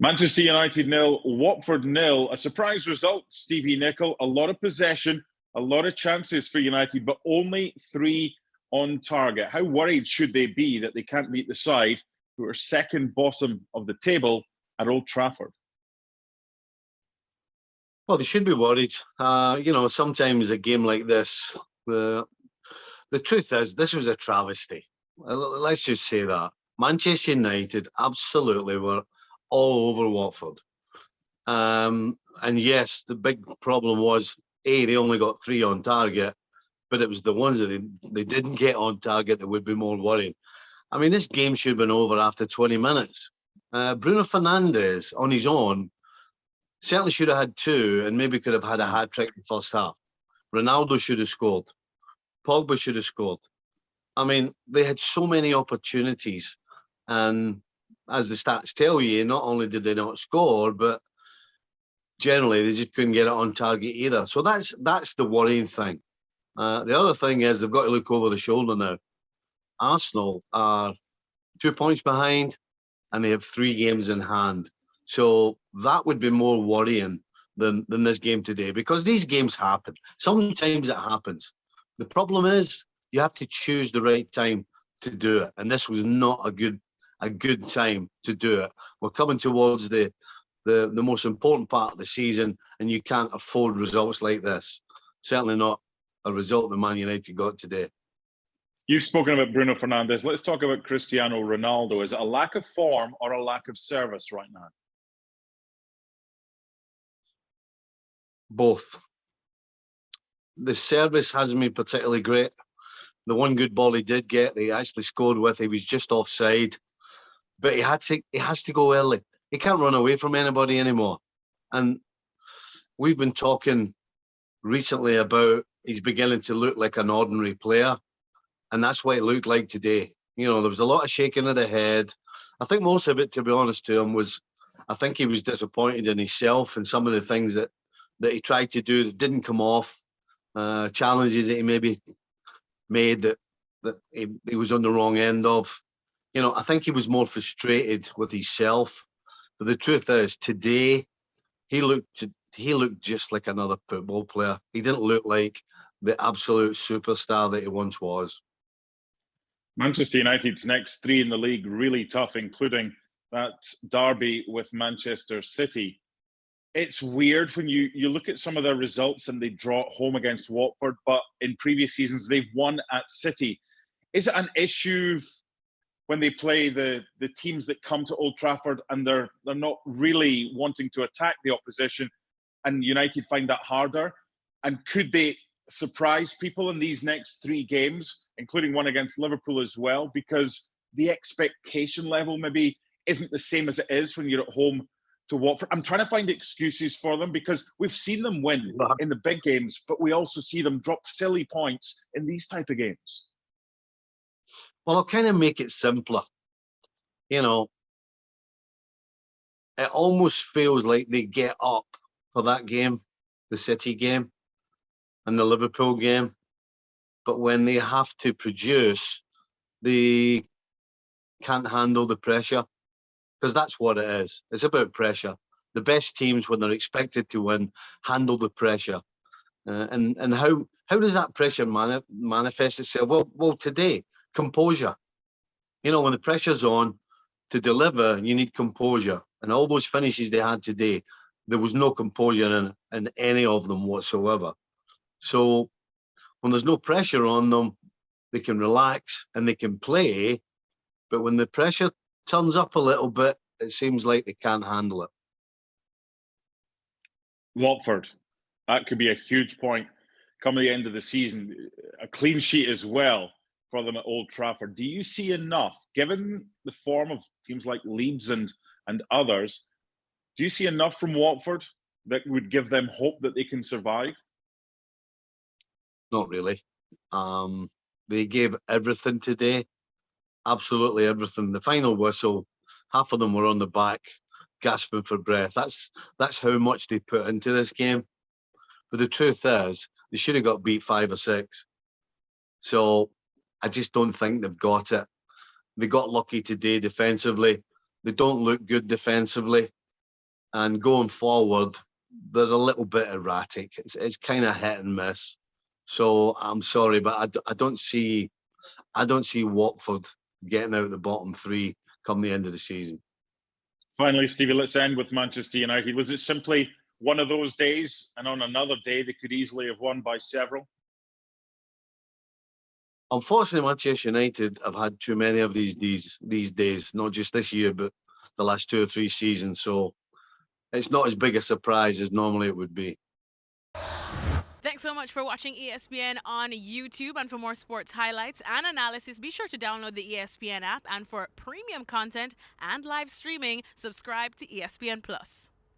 Manchester United 0, Watford 0. A surprise result, Stevie Nicol. A lot of possession, a lot of chances for United, but only 3 on target. How worried should they be that they can't beat the side who are second bottom of the table at Old Trafford? Well, they should be worried. Sometimes a game like this, the truth is, this was a travesty. Let's just say that. Manchester United absolutely were all over Watford. And yes, the big problem was, they only got 3 on target, but it was the ones that they didn't get on target that would be more worrying. I mean, this game should have been over after 20 minutes. Bruno Fernandes, on his own, certainly should have had 2 and maybe could have had a hat-trick in the first half. Ronaldo should have scored. Pogba should have scored. I mean, they had so many opportunities. And as the stats tell you, not only did they not score, but generally they just couldn't get it on target either. So that's the worrying thing. The other thing is they've got to look over the shoulder now. Arsenal are 2 points behind and they have 3 games in hand. So that would be more worrying than this game today, because these games happen. Sometimes it happens. The problem is you have to choose the right time to do it. And this was not a good time to do it. We're coming towards the most important part of the season, and you can't afford results like this. Certainly not a result that Man United got today. You've spoken about Bruno Fernandes. Let's talk about Cristiano Ronaldo. Is it a lack of form or a lack of service right now? Both. The service hasn't been particularly great. The one good ball he did get, he actually scored with, he was just offside. But he has to go early. He can't run away from anybody anymore. And we've been talking recently about he's beginning to look like an ordinary player. And that's what it looked like today. There was a lot of shaking of the head. I think most of it, to be honest to him, was I think he was disappointed in himself and some of the things that he tried to do that didn't come off, challenges that he maybe made that he was on the wrong end of. I think he was more frustrated with himself. But the truth is, today, he looked just like another football player. He didn't look like the absolute superstar that he once was. Manchester United's next 3 in the league, really tough, including that derby with Manchester City. It's weird when you look at some of their results and they draw at home against Watford, but in previous seasons, they've won at City. Is it an issue when they play the teams that come to Old Trafford and they're not really wanting to attack the opposition, and United find that harder? And could they surprise people in these next 3 games, including one against Liverpool as well, because the expectation level maybe isn't the same as it is when you're at home to Watford? I'm trying to find excuses for them because we've seen them win in the big games, but we also see them drop silly points in these type of games. Well, I'll kind of make it simpler. It almost feels like they get up for that game, the City game and the Liverpool game. But when they have to produce, they can't handle the pressure, because that's what it is. It's about pressure. The best teams, when they're expected to win, handle the pressure. And how does that pressure manifest itself? Well, today, composure. When the pressure's on to deliver, you need composure. And all those finishes they had today, there was no composure in any of them whatsoever. So when there's no pressure on them, they can relax and they can play. But when the pressure turns up a little bit, it seems like they can't handle it. Watford, that could be a huge point coming the end of the season. A clean sheet as well for them at Old Trafford. Do you see enough, given the form of teams like Leeds and others, do you see enough from Watford that would give them hope that they can survive? Not really. They gave everything today, absolutely everything. The final whistle, half of them were on the back, gasping for breath. That's how much they put into this game. But the truth is, they should have got beat 5 or 6. So I just don't think they've got it. They got lucky today defensively. They don't look good defensively. and going forward, they're a little bit erratic. It's kind of hit and miss. So I'm sorry, but I don't see Watford getting out of the bottom three come the end of the season. Finally, Stevie, let's end with Manchester United. Was it simply one of those days, and on another day they could easily have won by several? Unfortunately, Manchester United have had too many of these days, not just this year, but the last 2 or 3 seasons. So it's not as big a surprise as normally it would be. Thanks so much for watching ESPN on YouTube. And for more sports highlights and analysis, be sure to download the ESPN app. And for premium content and live streaming, subscribe to ESPN Plus.